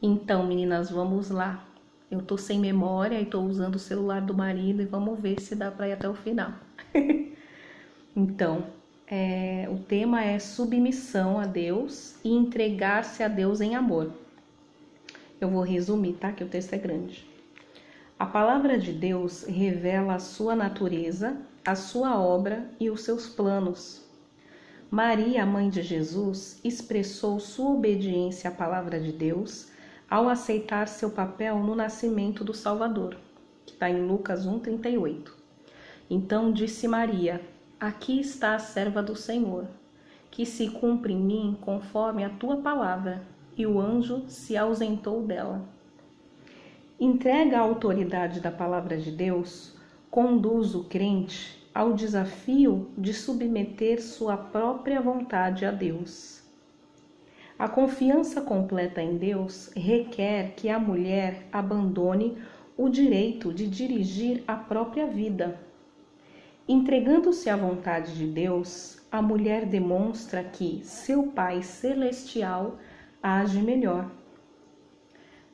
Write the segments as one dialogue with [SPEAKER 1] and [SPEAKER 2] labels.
[SPEAKER 1] Então, meninas, vamos lá. Eu tô sem memória e tô usando o celular do marido e vamos ver se dá para ir até o final. Então, o tema é submissão a Deus e entregar-se a Deus em amor. Eu vou resumir, tá? Que o texto é grande. A palavra de Deus revela a sua natureza, a sua obra e os seus planos. Maria, mãe de Jesus, expressou sua obediência à palavra de Deus ao aceitar seu papel no nascimento do Salvador, que está em Lucas 1,38. Então disse Maria: aqui está a serva do Senhor, que se cumpra em mim conforme a tua palavra. E o anjo se ausentou dela. Entrega a autoridade da palavra de Deus, conduz o crente ao desafio de submeter sua própria vontade a Deus. A confiança completa em Deus requer que a mulher abandone o direito de dirigir a própria vida. Entregando-se à vontade de Deus, a mulher demonstra que seu Pai Celestial age melhor.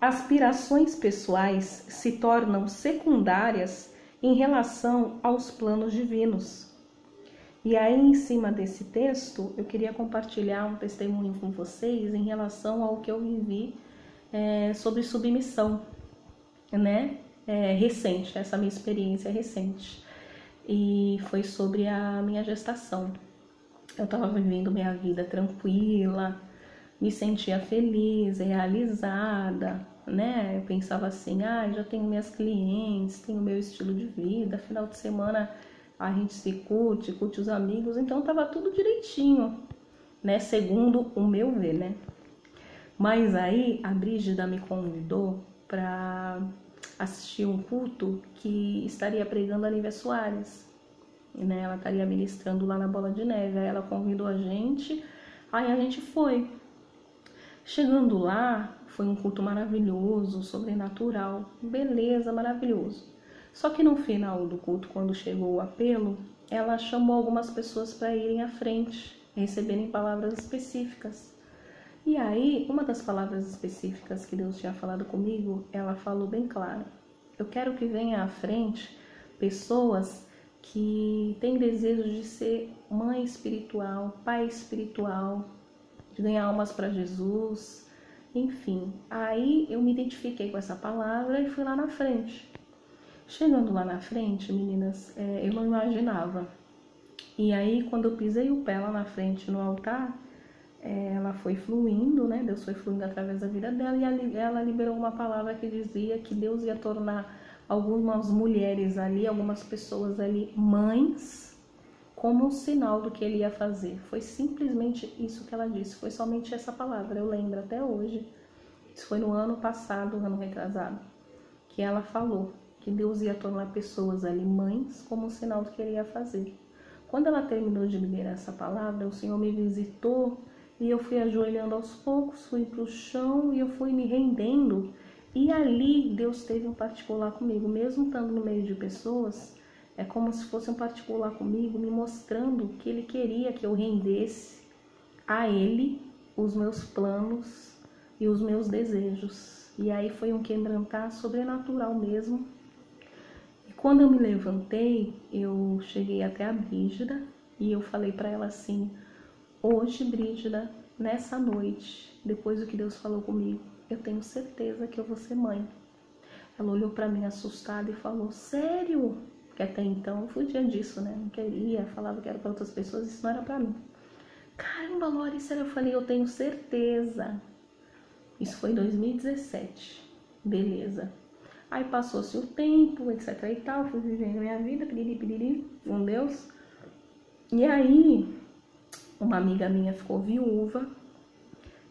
[SPEAKER 1] Aspirações pessoais se tornam secundárias em relação aos planos divinos. E aí, em cima desse texto, eu queria compartilhar um testemunho com vocês em relação ao que eu vivi sobre submissão, né? Recente, essa minha experiência recente. E foi sobre a minha gestação. Eu estava vivendo minha vida tranquila, me sentia feliz, realizada, né? Eu pensava assim, já tenho minhas clientes, tenho meu estilo de vida, final de semana a gente se curte os amigos, então tava tudo direitinho, né? Segundo o meu ver, né? Mas aí a Brígida me convidou para assistir um culto que estaria pregando a Nívia Soares, né? Ela estaria ministrando lá na Bola de Neve, aí ela convidou a gente, aí a gente foi. Chegando lá, foi um culto maravilhoso, sobrenatural, beleza, maravilhoso. Só que no final do culto, quando chegou o apelo, ela chamou algumas pessoas para irem à frente, receberem palavras específicas. E aí, uma das palavras específicas que Deus tinha falado comigo, ela falou bem claro: eu quero que venha à frente pessoas que têm desejo de ser mãe espiritual, pai espiritual, de ganhar almas para Jesus, enfim. Aí eu me identifiquei com essa palavra e fui lá na frente. Chegando lá na frente, meninas, eu não imaginava. E aí, quando eu pisei o pé lá na frente no altar, ela foi fluindo, né? Deus foi fluindo através da vida dela e ela liberou uma palavra que dizia que Deus ia tornar algumas mulheres ali, algumas pessoas ali, mães, como um sinal do que ele ia fazer. Foi simplesmente isso que ela disse, foi somente essa palavra, eu lembro até hoje. Isso foi no ano passado, ano retrasado, que ela falou que Deus ia tornar pessoas ali mães como um sinal do que ele ia fazer. Quando ela terminou de liberar essa palavra, o Senhor me visitou e eu fui ajoelhando aos poucos, fui para o chão e eu fui me rendendo. E ali Deus teve um particular comigo, mesmo estando no meio de pessoas. É como se fosse um particular comigo, me mostrando que ele queria que eu rendesse a ele os meus planos e os meus desejos. E aí foi um quebrantar sobrenatural mesmo. E quando eu me levantei, eu cheguei até a Brígida e eu falei para ela assim: hoje, Brígida, nessa noite, depois do que Deus falou comigo, eu tenho certeza que eu vou ser mãe. Ela olhou para mim assustada e falou: sério? Porque até então eu fugia disso, né? Não queria, falava que era para outras pessoas, isso não era para mim. Caramba, Larissa, eu falei: eu tenho certeza. Isso foi em 2017. Beleza. Aí passou-se o tempo, etc e tal, fui vivendo minha vida, piriri, com Deus. E aí, uma amiga minha ficou viúva.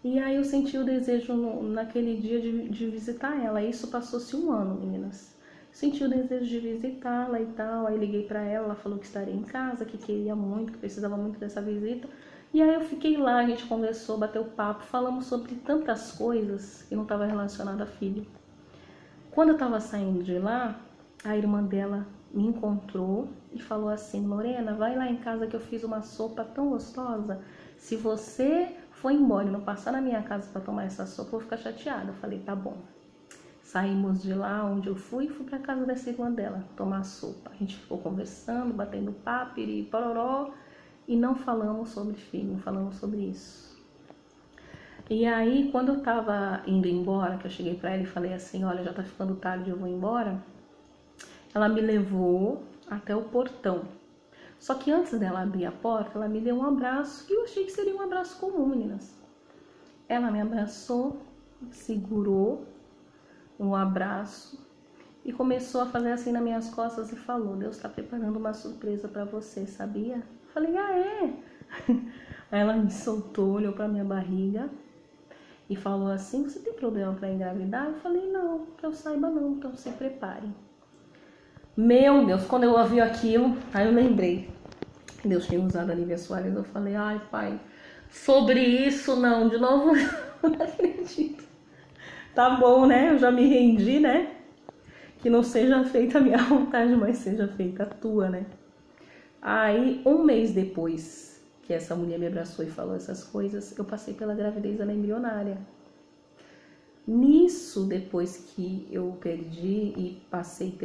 [SPEAKER 1] E aí eu senti o desejo naquele dia de visitar ela. Isso passou-se um ano, meninas. Senti o desejo de visitá-la e tal, aí liguei para ela, ela falou que estaria em casa, que queria muito, que precisava muito dessa visita. E aí eu fiquei lá, a gente conversou, bateu papo, falamos sobre tantas coisas que não estava relacionada a filho. Quando eu estava saindo de lá, a irmã dela me encontrou e falou assim: Lorena, vai lá em casa que eu fiz uma sopa tão gostosa. Se você for embora e não passar na minha casa para tomar essa sopa, eu vou ficar chateada. Eu falei, tá bom. Saímos de lá onde eu fui para casa dessa irmã dela tomar sopa. A gente ficou conversando, batendo papo, e pororó, e não falamos sobre filho, não falamos sobre isso. E aí, quando eu tava indo embora, que eu cheguei para ela e falei assim, olha, já tá ficando tarde, eu vou embora, ela me levou até o portão. Só que antes dela abrir a porta, ela me deu um abraço, que eu achei que seria um abraço comum, meninas. Ela me abraçou, segurou um abraço e começou a fazer assim nas minhas costas e falou, Deus está preparando uma surpresa para você, sabia? Eu falei, ah, é? Aí ela me soltou, olhou para minha barriga e falou assim, você tem problema para engravidar? Eu falei, não, que eu saiba não, então se prepare. Meu Deus, quando eu ouvi aquilo, aí eu lembrei, Deus tinha usado a Lívia Soares, eu falei, ai pai, sobre isso não, de novo, não acredito. Tá bom, né? Eu já me rendi, né? Que não seja feita a minha vontade, mas seja feita a tua, né? Aí, um mês depois que essa mulher me abraçou e falou essas coisas, eu passei pela gravidez embrionária. Nisso, depois que eu perdi e passei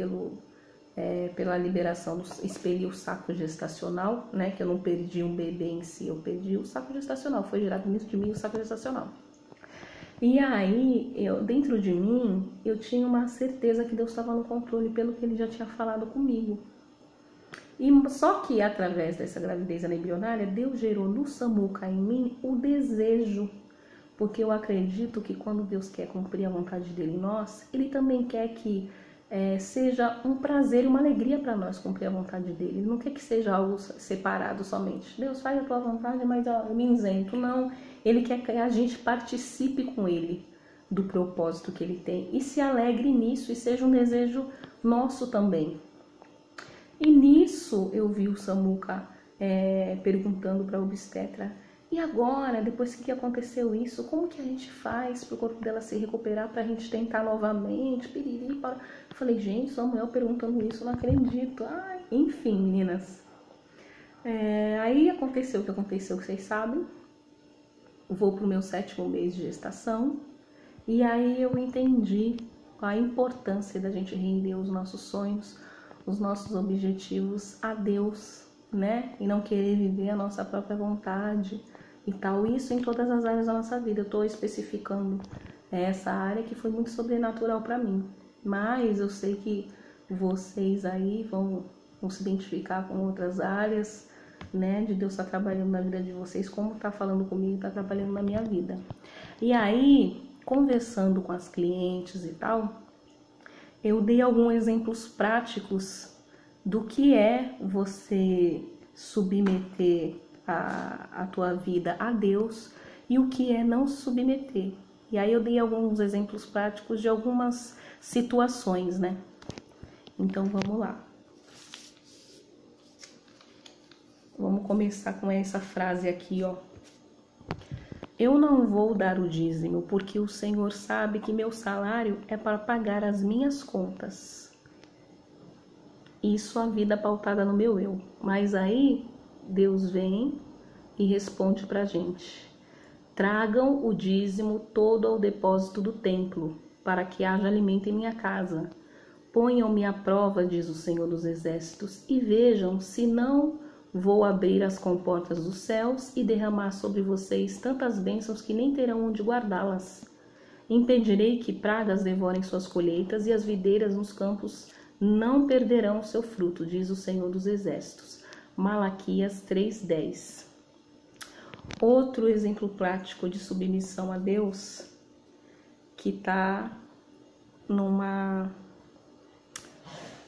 [SPEAKER 1] pela liberação, expeli o saco gestacional, né? Que eu não perdi um bebê em si, eu perdi o saco gestacional. Foi gerado dentro de mim o saco gestacional. E aí, dentro de mim, eu tinha uma certeza que Deus estava no controle pelo que Ele já tinha falado comigo. E só que através dessa gravidez embrionária, Deus gerou no Samuca em mim o desejo. Porque eu acredito que quando Deus quer cumprir a vontade dele em nós, Ele também quer que seja um prazer e uma alegria para nós cumprir a vontade dele. Ele não quer que seja algo separado somente. Deus, faz a tua vontade, mas eu me isento. Não, Ele quer que a gente participe com Ele do propósito que Ele tem e se alegre nisso e seja um desejo nosso também. E nisso eu vi o Samuca perguntando para a obstetra, e agora, depois que aconteceu isso, como que a gente faz para o corpo dela se recuperar, para a gente tentar novamente? Piriri, para... Eu falei, gente, Samuel perguntando isso, não acredito. Ai, enfim, meninas. Aí aconteceu o que aconteceu, vocês sabem. Vou para o meu 7º mês de gestação. E aí eu entendi a importância da gente render os nossos sonhos, os nossos objetivos a Deus, né? E não querer viver a nossa própria vontade e tal. Isso em todas as áreas da nossa vida. Eu estou especificando essa área que foi muito sobrenatural para mim. Mas eu sei que vocês aí vão se identificar com outras áreas, né? De Deus estar trabalhando na vida de vocês, como está falando comigo, está trabalhando na minha vida. E aí, conversando com as clientes e tal, eu dei alguns exemplos práticos do que é você submeter a tua vida a Deus e o que é não submeter. E aí eu dei alguns exemplos práticos de algumas situações, né? Então vamos lá. Vamos começar com essa frase aqui, ó. Eu não vou dar o dízimo, porque o Senhor sabe que meu salário é para pagar as minhas contas. Isso a vida pautada no meu eu. Mas aí Deus vem e responde pra gente. Tragam o dízimo todo ao depósito do templo, para que haja alimento em minha casa. Ponham-me à prova, diz o Senhor dos Exércitos, e vejam se não vou abrir as comportas dos céus e derramar sobre vocês tantas bênçãos que nem terão onde guardá-las. Impedirei que pragas devorem suas colheitas e as videiras nos campos não perderão o seu fruto, diz o Senhor dos Exércitos. Malaquias 3:10. Outro exemplo prático de submissão a Deus que está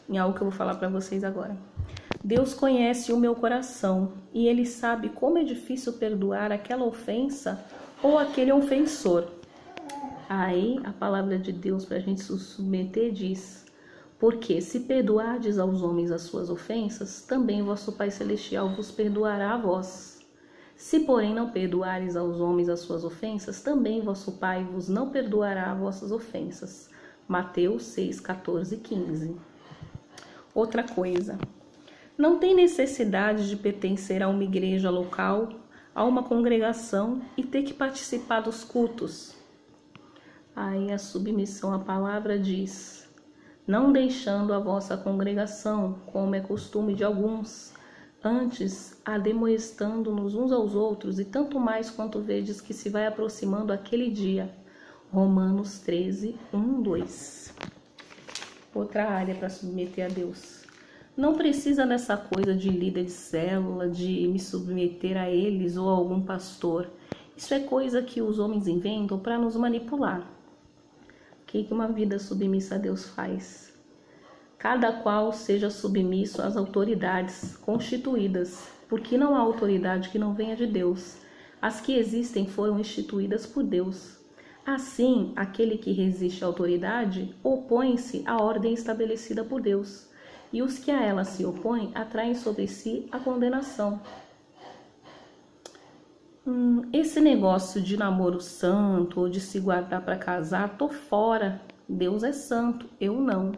[SPEAKER 1] em algo que eu vou falar para vocês agora. Deus conhece o meu coração e Ele sabe como é difícil perdoar aquela ofensa ou aquele ofensor. Aí a palavra de Deus para a gente se submeter diz: porque se perdoardes aos homens as suas ofensas, também vosso Pai Celestial vos perdoará a vós. Se porém não perdoares aos homens as suas ofensas, também vosso Pai vos não perdoará as vossas ofensas. Mateus 6, 14 e 15. Outra coisa. Não tem necessidade de pertencer a uma igreja local, a uma congregação e ter que participar dos cultos. Aí a submissão à palavra diz: não deixando a vossa congregação, como é costume de alguns, antes ademoestando-nos uns aos outros, e tanto mais quanto vedes que se vai aproximando aquele dia. Romanos 13, 1, 2. Outra área para submeter a Deus. Não precisa dessa coisa de líder de célula, de me submeter a eles ou a algum pastor. Isso é coisa que os homens inventam para nos manipular. O que uma vida submissa a Deus faz? Cada qual seja submisso às autoridades constituídas, porque não há autoridade que não venha de Deus. As que existem foram instituídas por Deus. Assim, aquele que resiste à autoridade opõe-se à ordem estabelecida por Deus, e os que a ela se opõem atraem sobre si a condenação. Esse negócio de namoro santo ou de se guardar para casar, tô fora. Deus é santo, eu não.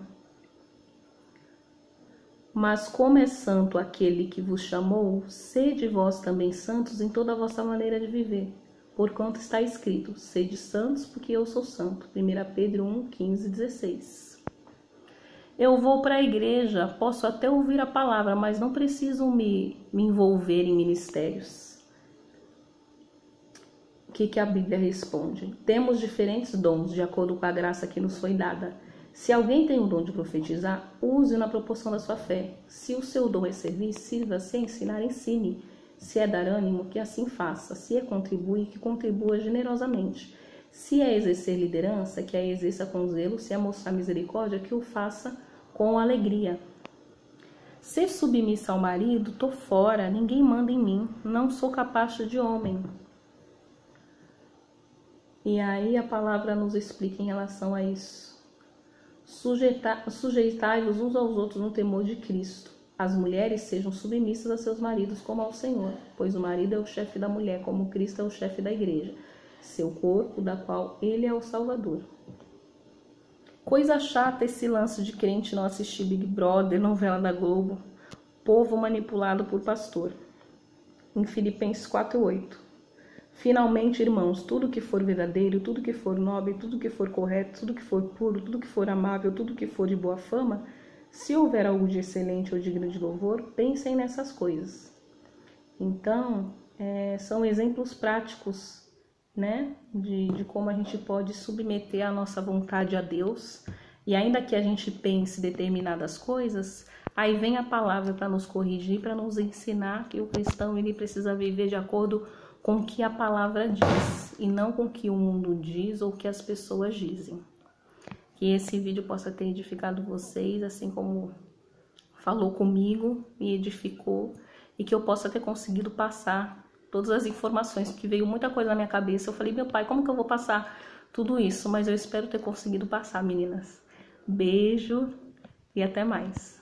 [SPEAKER 1] Mas como é santo aquele que vos chamou, sede vós também santos em toda a vossa maneira de viver. Porquanto está escrito: sede santos, porque eu sou santo. 1 Pedro 1, 15, 16. Eu vou para a igreja, posso até ouvir a palavra, mas não preciso me envolver em ministérios. O que a Bíblia responde? Temos diferentes dons, de acordo com a graça que nos foi dada. Se alguém tem o dom de profetizar, use-o na proporção da sua fé. Se o seu dom é servir, sirva-se a ensinar, ensine. Se é dar ânimo, que assim faça. Se é contribuir, que contribua generosamente. Se é exercer liderança, que a exerça com zelo. Se é mostrar misericórdia, que o faça com alegria. Ser submissa ao marido, tô fora, ninguém manda em mim, não sou capacho de homem. E aí a palavra nos explica em relação a isso. Sujeitai-vos uns aos outros no temor de Cristo. As mulheres sejam submissas a seus maridos como ao Senhor, pois o marido é o chefe da mulher, como Cristo é o chefe da igreja, seu corpo, da qual ele é o Salvador. Coisa chata esse lance de crente não assistir Big Brother, novela da Globo, povo manipulado por pastor. Em Filipenses 4:8. Finalmente, irmãos, tudo que for verdadeiro, tudo que for nobre, tudo que for correto, tudo que for puro, tudo que for amável, tudo que for de boa fama, se houver algo de excelente ou digno de louvor, pensem nessas coisas. Então, são exemplos práticos, né, de como a gente pode submeter a nossa vontade a Deus. E ainda que a gente pense determinadas coisas, aí vem a palavra para nos corrigir, para nos ensinar que o cristão ele precisa viver de acordo com o que a palavra diz, e não com o que o mundo diz ou o que as pessoas dizem. Que esse vídeo possa ter edificado vocês, assim como falou comigo, me edificou, e que eu possa ter conseguido passar todas as informações, porque veio muita coisa na minha cabeça. Eu falei, meu pai, como que eu vou passar tudo isso? Mas eu espero ter conseguido passar, meninas. Beijo e até mais.